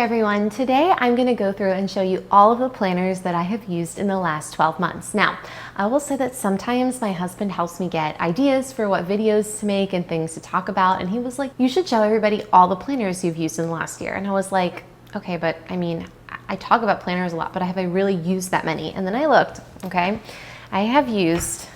everyone, today I'm going to go through and show you all of the planners that I have used in the last 12 months. Now, I will say that sometimes my husband helps me get ideas for what videos to make and things to talk about, and he was like, you should show everybody all the planners you've used in the last year. And I was like, okay, but I mean, I talk about planners a lot, but have I really used that many? And then I looked, okay, I have used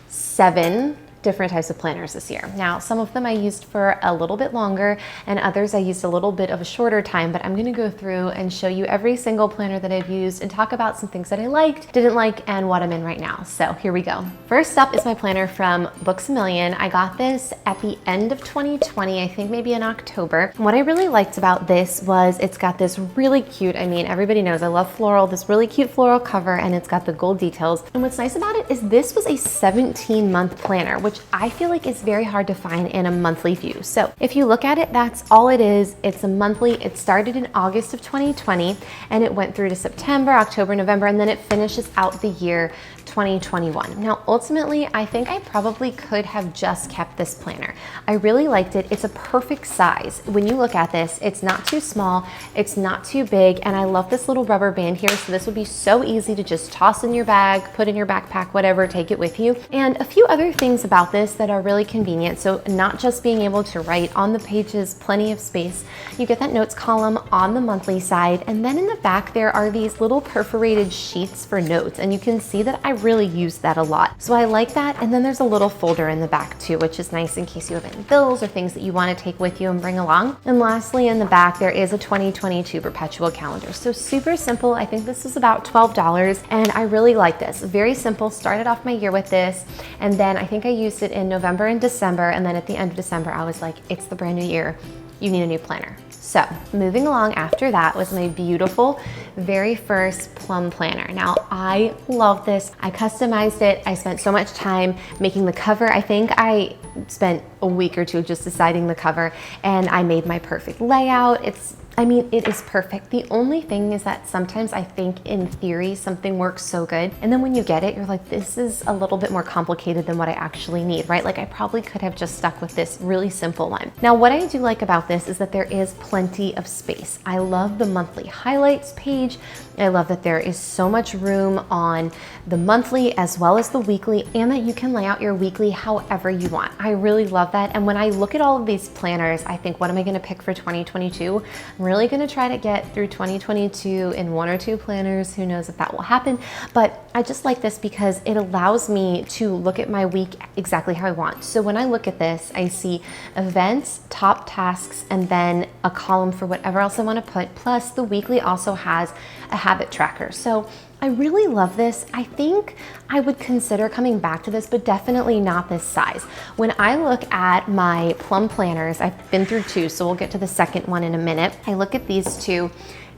7 different types of planners this year. Now, some of them I used for a little bit longer and others I used a little bit of a shorter time, but I'm going to go through and show you every single planner that I've used and talk about some things that I liked, didn't like, and what I'm in right now. So here we go. First up is my planner from Books A Million. I got this at the end of 2020, I think maybe in October. And what I really liked about this was it's got this really cute, I mean, everybody knows I love floral, this really cute floral cover, and it's got the gold details. And what's nice about it is this was a 17-month planner, which I feel like is very hard to find in a monthly view. So if you look at it, that's all it is. It's a monthly. It started in August of 2020 and it went through to September, October, November, and then it finishes out the year 2021. Now, ultimately, I think I probably could have just kept this planner. I really liked it. It's a perfect size. When you look at this, it's not too small, it's not too big, and I love this little rubber band here, so this would be so easy to just toss in your bag, put in your backpack, whatever, take it with you. And a few other things about this that are really convenient. So not just being able to write on the pages, plenty of space. You get that notes column on the monthly side, and then in the back there are these little perforated sheets for notes, and you can see that I really use that a lot. So I like that. And then there's a little folder in the back too, which is nice in case you have any bills or things that you want to take with you and bring along. And lastly, in the back, there is a 2022 perpetual calendar. So super simple. I think this is about $12 and I really like this. Very simple. Started off my year with this, and then I think I used it in November and December. And then at the end of December, I was like, it's the brand new year. You need a new planner. So moving along after that was my beautiful very first Plum planner. Now I love this. I customized it. I spent so much time making the cover. I think I spent a week or two just deciding the cover, and I made my perfect layout. It is perfect. The only thing is that sometimes I think in theory something works so good, and then when you get it, you're like, this is a little bit more complicated than what I actually need, right? Like I probably could have just stuck with this really simple one. Now, what I do like about this is that there is plenty of space. I love the monthly highlights page. I love that there is so much room on the monthly as well as the weekly, and that you can lay out your weekly however you want. I really love that. And when I look at all of these planners, I think, what am I gonna pick for 2022? I'm really gonna try to get through 2022 in 1 or 2 planners. Who knows if that will happen, but I just like this because it allows me to look at my week exactly how I want. So when I look at this, I see events, top tasks, and then a column for whatever else I wanna put, plus the weekly also has a habit tracker. So I really love this. I think I would consider coming back to this, but definitely not this size. When I look at my Plum planners, I've been through 2, so we'll get to the second one in a minute. I look at these 2.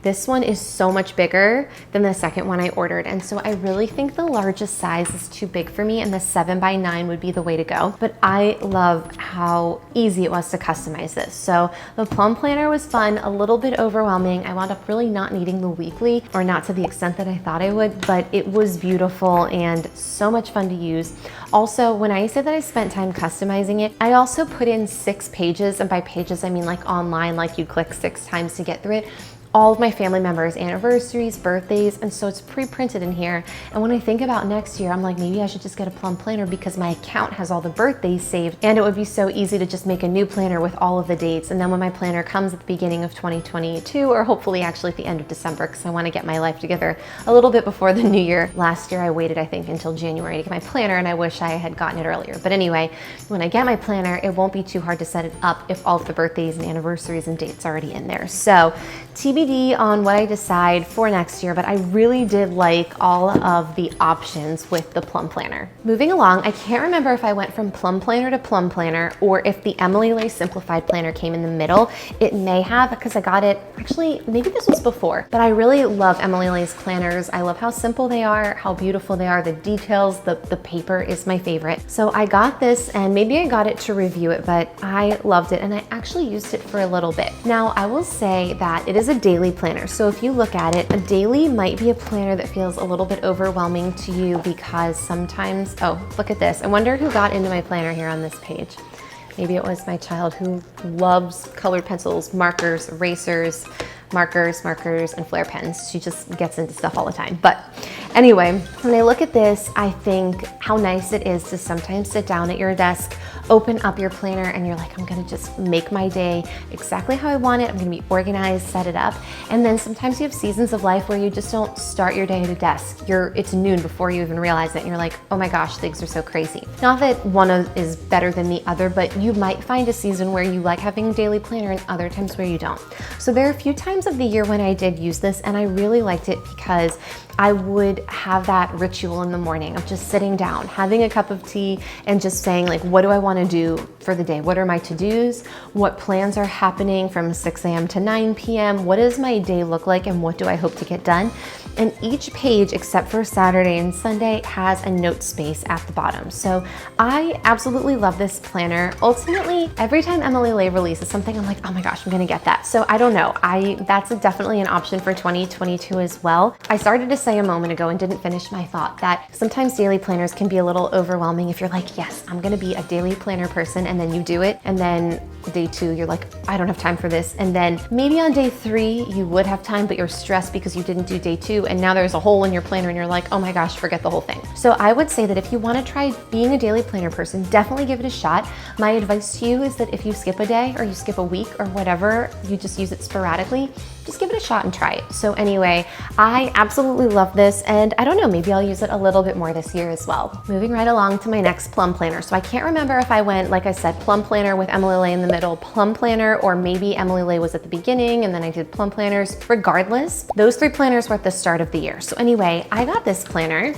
This one is so much bigger than the second one I ordered. And so I really think the largest size is too big for me, and the 7x9 would be the way to go. But I love how easy it was to customize this. So the Plum planner was fun, a little bit overwhelming. I wound up really not needing the weekly, or not to the extent that I thought I would, but it was beautiful and so much fun to use. Also, when I say that I spent time customizing it, I also put in 6 pages, and by pages I mean like online, like you click 6 times to get through it, all of my family members' anniversaries, birthdays, and so it's pre-printed in here. And when I think about next year, I'm like, maybe I should just get a Plum planner because my account has all the birthdays saved, and it would be so easy to just make a new planner with all of the dates. And then when my planner comes at the beginning of 2022, or hopefully actually at the end of December, because I want to get my life together a little bit before the new year. Last year I waited, I think, until January to get my planner, and I wish I had gotten it earlier. But anyway, when I get my planner, it won't be too hard to set it up if all of the birthdays and anniversaries and dates are already in there. So TBD on what I decide for next year, but I really did like all of the options with the Plum planner. Moving along, I can't remember if I went from Plum planner to Plum planner or if the Emily Ley Simplified planner came in the middle. It may have, because I got it, actually, maybe this was before, but I really love Emily Ley's planners. I love how simple they are, how beautiful they are, the details, the paper is my favorite. So I got this, and maybe I got it to review it, but I loved it, and I actually used it for a little bit. Now, I will say that it is a daily planner. So if you look at it, a daily might be a planner that feels a little bit overwhelming to you because sometimes, oh, look at this. I wonder who got into my planner here on this page. Maybe it was my child who loves colored pencils, markers, erasers, markers, and flare pens. She just gets into stuff all the time. But anyway, when I look at this, I think how nice it is to sometimes sit down at your desk, open up your planner, and you're like, I'm gonna just make my day exactly how I want it. I'm gonna be organized, set it up. And then sometimes you have seasons of life where you just don't start your day at a desk. It's noon before you even realize it, and you're like, oh my gosh, things are so crazy. Not that one is better than the other, but you might find a season where you like having a daily planner and other times where you don't. So there are a few times of the year when I did use this, and I really liked it because I would have that ritual in the morning of just sitting down, having a cup of tea, and just saying like, what do I want to do for the day? What are my to-dos? What plans are happening from 6 a.m. to 9 p.m.? What does my day look like, and what do I hope to get done? And each page, except for Saturday and Sunday, has a note space at the bottom. So I absolutely love this planner. Ultimately, every time Emily Ley releases something, I'm like, oh my gosh, I'm gonna get that. So I don't know, that's definitely an option for 2022 as well. I started to say a moment ago and didn't finish my thought that sometimes daily planners can be a little overwhelming if you're like, yes, I'm gonna be a daily planner person, and then you do it, and then day 2, you're like, I don't have time for this. And then maybe on day 3, you would have time, but you're stressed because you didn't do day 2, and now there's a hole in your planner and you're like, oh my gosh, forget the whole thing. So I would say that if you wanna try being a daily planner person, definitely give it a shot. My advice to you is that if you skip a day or you skip a week or whatever, you just use it sporadically, just give it a shot and try it. So anyway, I absolutely love this, and I don't know, maybe I'll use it a little bit more this year as well. Moving right along to my next Plum Planner. So I can't remember if I went, like I said, Plum Planner with Emily Ley in the middle, Plum Planner, or maybe Emily Ley was at the beginning and then I did Plum Planners. Regardless, those 3 planners were at the start of the year. So anyway, I got this planner,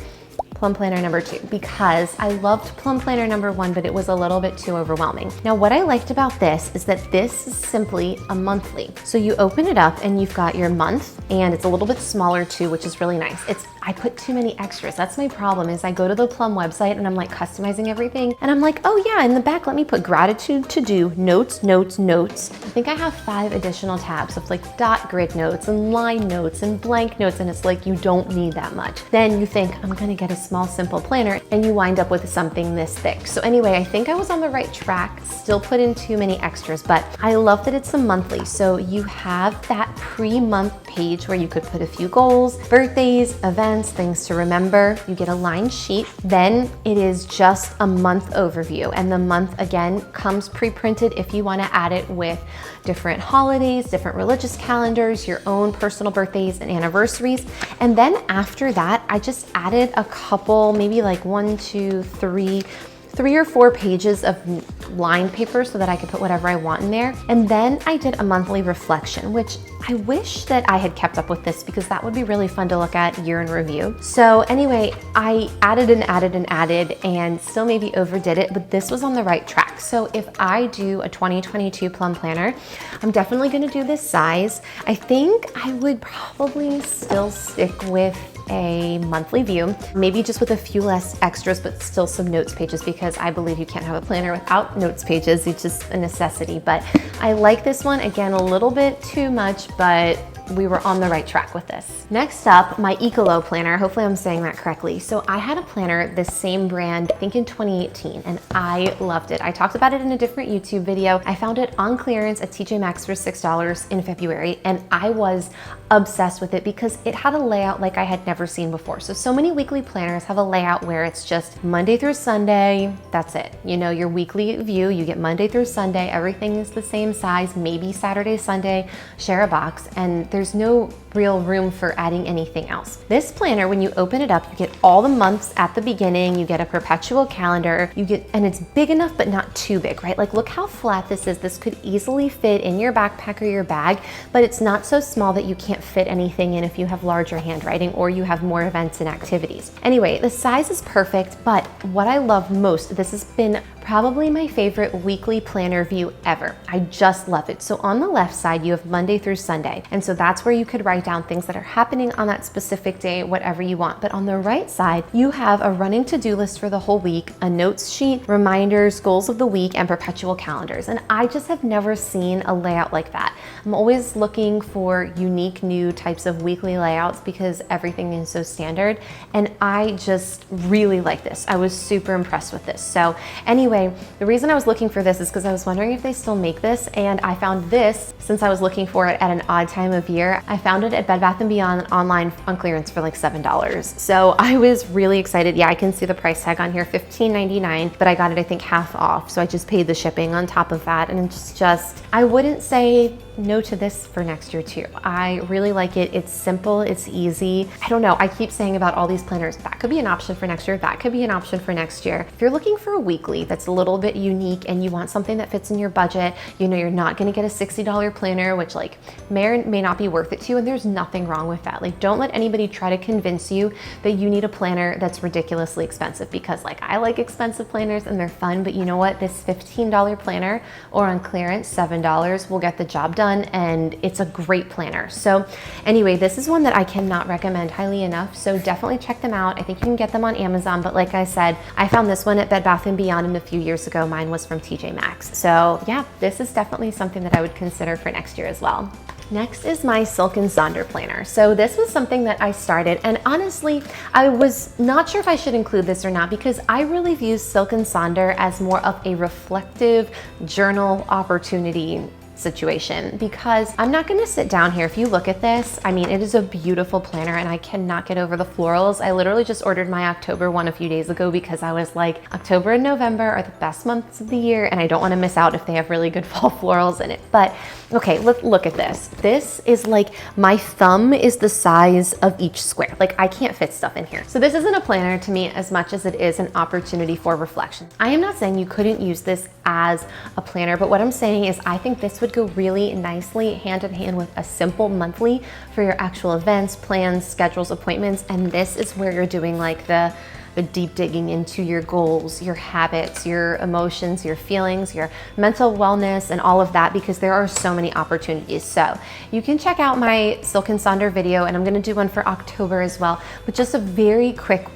Plum Planner number 2, because I loved Plum Planner number 1, but it was a little bit too overwhelming. Now, what I liked about this is that this is simply a monthly. So you open it up and you've got your month, and it's a little bit smaller too, which is really nice. I put too many extras. That's my problem, is I go to the Plum website and I'm like customizing everything, and I'm like, oh yeah, in the back, let me put gratitude, to do, notes, notes, notes. I think I have 5 additional tabs of like dot grid notes and line notes and blank notes, and it's like, you don't need that much. Then you think, I'm gonna get a small, simple planner, and you wind up with something this thick. So anyway, I think I was on the right track, still put in too many extras, but I love that it's a monthly. So you have that pre-month page where you could put a few goals, birthdays, events, things to remember. You get a lined sheet. Then it is just a month overview, and the month again comes pre-printed if you want to add it with different holidays, different religious calendars, your own personal birthdays and anniversaries. And then after that, I just added a couple, maybe like 1, 2, 3 or 4 pages of lined paper so that I could put whatever I want in there. And then I did a monthly reflection, which I wish that I had kept up with this, because that would be really fun to look at year in review. So anyway, I added and still maybe overdid it, but this was on the right track. So if I do a 2022 Plum Planner, I'm definitely gonna do this size. I think I would probably still stick with a monthly view, maybe just with a few less extras, but still some notes pages, because I believe you can't have a planner without notes pages. It's just a necessity. But I like this one, again, a little bit too much, but we were on the right track with this. Next up, my Eccolo planner. Hopefully I'm saying that correctly. So I had a planner, this same brand, I think in 2018, and I loved it. I talked about it in a different YouTube video. I found it on clearance at TJ Maxx for $6 in February, and I was obsessed with it because it had a layout like I had never seen before. So many weekly planners have a layout where it's just Monday through Sunday, that's it. You know, your weekly view, you get Monday through Sunday, everything is the same size, maybe Saturday, Sunday, share a box, and there's no real room for adding anything else. This planner, when you open it up, you get all the months at the beginning, you get a perpetual calendar, and it's big enough but not too big, right? Like, look how flat this is. This could easily fit in your backpack or your bag, but it's not so small that you can't fit anything in if you have larger handwriting or you have more events and activities. Anyway, the size is perfect, but what I love most, this has been probably my favorite weekly planner view ever. I just love it. So on the left side, you have Monday through Sunday. And so that's where you could write down things that are happening on that specific day, whatever you want. But on the right side, you have a running to-do list for the whole week, a notes sheet, reminders, goals of the week, and perpetual calendars. And I just have never seen a layout like that. I'm always looking for unique new types of weekly layouts because everything is so standard. And I just really like this. I was super impressed with this. So anyway, anyway, the reason I was looking for this is because I was wondering if they still make this, and I found this since I was looking for it at an odd time of year. I found it at Bed Bath & Beyond online on clearance for like $7. So I was really excited. Yeah, I can see the price tag on here, $15.99, but I got it, I think, half off. So I just paid the shipping on top of that. And it's just, I wouldn't say no to this for next year too. I really like it. It's simple, it's easy. I don't know, I keep saying about all these planners, that could be an option for next year, that could be an option for next year. If you're looking for a weekly that's a little bit unique and you want something that fits in your budget, you know, you're not gonna get a $60 planner, which like may or may not be worth it to you, and there's nothing wrong with that. Like, don't let anybody try to convince you that you need a planner that's ridiculously expensive, because like, I like expensive planners and they're fun, but you know what? This $15 planner, or on clearance, $7, will get the job done, and it's a great planner. So anyway, this is one that I cannot recommend highly enough, so definitely check them out. I think you can get them on Amazon, but like I said, I found this one at Bed Bath & Beyond, and a few years ago mine was from TJ Maxx. So yeah, this is definitely something that I would consider for next year as well. Next is my Silk and Sonder planner. So this was something that I started, and honestly, I was not sure if I should include this or not, because I really view Silk and Sonder as more of a reflective journal opportunity situation, because I'm not gonna sit down here. If you look at this, I mean, it is a beautiful planner and I cannot get over the florals. I literally just ordered my October one a few days ago because I was like, October and November are the best months of the year and I don't wanna miss out if they have really good fall florals in it. But okay, look at this. This is like, my thumb is the size of each square. Like, I can't fit stuff in here. So this isn't a planner to me as much as it is an opportunity for reflection. I am not saying you couldn't use this as a planner, but what I'm saying is I think this would go really nicely hand in hand with a simple monthly for your actual events, plans, schedules, appointments. And this is where you're doing like the deep digging into your goals, your habits, your emotions, your feelings, your mental wellness, and all of that, because there are so many opportunities. So you can check out my Silk and Sonder video, and I'm gonna do one for October as well, but just a very quick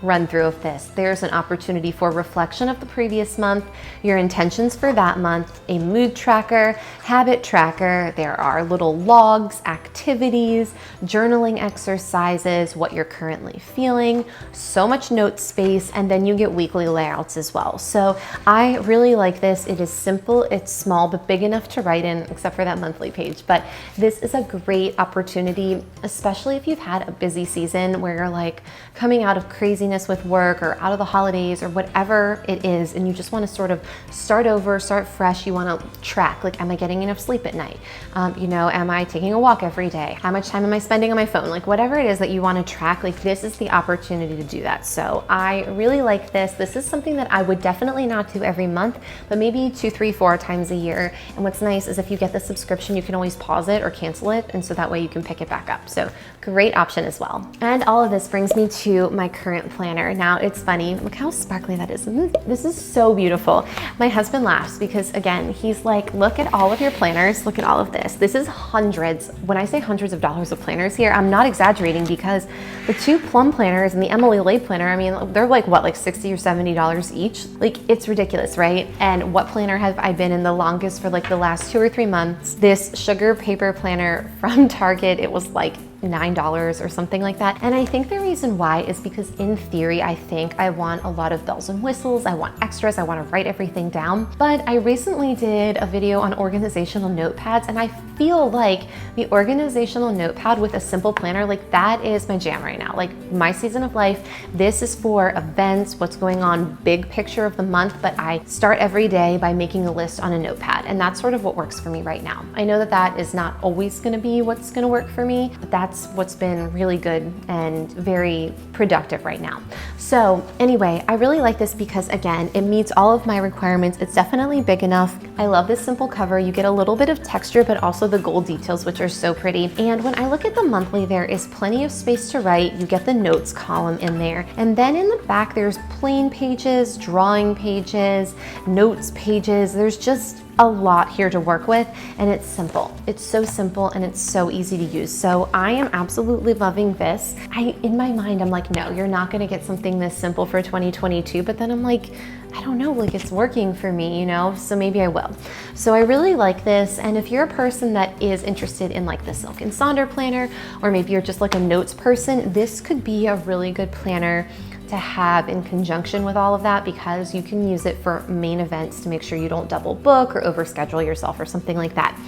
run through of this. There's an opportunity for reflection of the previous month, your intentions for that month, a mood tracker, habit tracker. There are little logs, activities, journaling exercises, what you're currently feeling, so much note space, and then you get weekly layouts as well. So I really like this. It is simple, it's small, but big enough to write in, except for that monthly page. But this is a great opportunity, especially if you've had a busy season where you're like coming out of craziness with work or out of the holidays or whatever it is, and you just want to sort of start over, start fresh. You want to track, like, am I getting enough sleep at night? You know, am I taking a walk every day? How much time am I spending on my phone? Like, whatever it is that you want to track, like, this is the opportunity to do that. So I really like this. This is something that I would definitely not do every month, but maybe 2, 3, 4 times a year. And what's nice is if you get the subscription, you can always pause it or cancel it, and so that way you can pick it back up. So great option as well. And all of this brings me to my current planner. Now, it's funny, look how sparkly that is. This is so beautiful. My husband laughs because, again, he's like, look at all of your planners, look at all of this. This is hundreds, when I say hundreds of dollars of planners here, I'm not exaggerating, because the 2 Plum planners and the Emily Ley planner, I mean, they're like, what, like $60 or $70 each? Like, it's ridiculous, right? And what planner have I been in the longest for like the last 2 or 3 months? This sugar paper planner from Target, it was like $9 or something like that. And I think the reason why is because, in theory, I think I want a lot of bells and whistles, I want extras, I want to write everything down. But I recently did a video on organizational notepads, and I feel like the organizational notepad with a simple planner, like, that is my jam right now. Like, my season of life, this is for events, what's going on, big picture of the month, but I start every day by making a list on a notepad, and that's sort of what works for me right now. I know that that is not always going to be what's going to work for me, but that's what's been really good and very productive right now. So anyway, I really like this because, again, it meets all of my requirements. It's definitely big enough. I love this simple cover. You get a little bit of texture, but also the gold details, which are so pretty. And when I look at the monthly, there is plenty of space to write. You get the notes column in there. And then in the back, there's plain pages, drawing pages, notes pages. There's just a lot here to work with, and it's simple. It's so simple and it's so easy to use. So I am absolutely loving this. In my mind, I'm like, no, you're not gonna get something this simple for 2022, but then I'm like, I don't know, like, it's working for me, you know, so maybe I will. So I really like this. And if you're a person that is interested in like the Silk and Sonder planner, or maybe you're just like a notes person, this could be a really good planner to have in conjunction with all of that, because you can use it for main events to make sure you don't double book or overschedule yourself or something like that.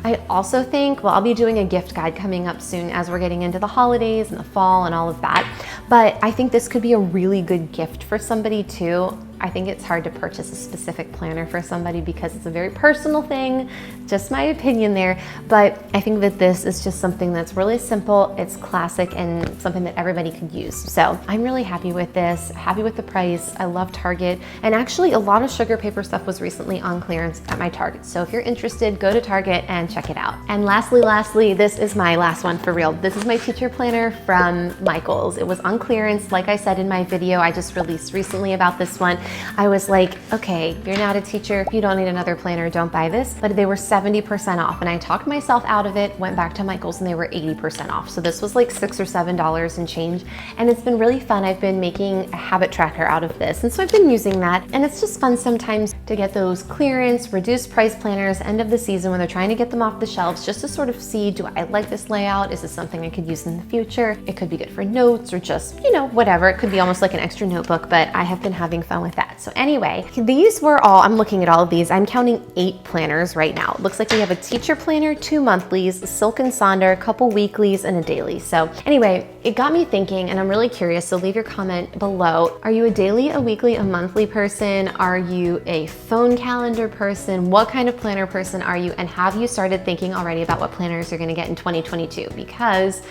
I also think, well, I'll be doing a gift guide coming up soon as we're getting into the holidays and the fall and all of that, but I think this could be a really good gift for somebody too. I think it's hard to purchase a specific planner for somebody because it's a very personal thing, just my opinion there, but I think that this is just something that's really simple, it's classic, and something that everybody could use. So I'm really happy with this, happy with the price. I love Target, and actually a lot of sugar paper stuff was recently on clearance at my Target. So if you're interested, go to Target and check it out. And lastly, this is my last one for real. This is my teacher planner from Michaels. It was on clearance. Like I said in my video I just released recently about this one, I was like, okay, you're not a teacher, you don't need another planner, don't buy this. But they were 70% off, and I talked myself out of it, went back to Michaels, and they were 80% off. So this was like $6 or $7 and change, and it's been really fun. I've been making a habit tracker out of this, and so I've been using that, and it's just fun sometimes to get those clearance, reduced price planners, end of the season when they're trying to get them off the shelves, just to sort of see, do I like this layout? Is this something I could use in the future? It could be good for notes or just, you know, whatever. It could be almost like an extra notebook, but I have been having fun with that. So anyway, these were all, I'm looking at all of these, I'm counting 8 planners right now. It looks like we have a teacher planner, 2 monthlies, Silk and Sonder, a couple weeklies, and a daily. So anyway, it got me thinking, and I'm really curious, so leave your comment below. Are you a daily, a weekly, a monthly person? Are you a phone calendar person? What kind of planner person are you? And have you started thinking already about what planners you're gonna get in 2022? Because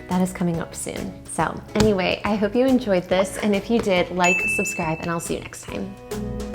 that is coming up soon. So anyway, I hope you enjoyed this, and if you did, like, subscribe, and I'll see you next time.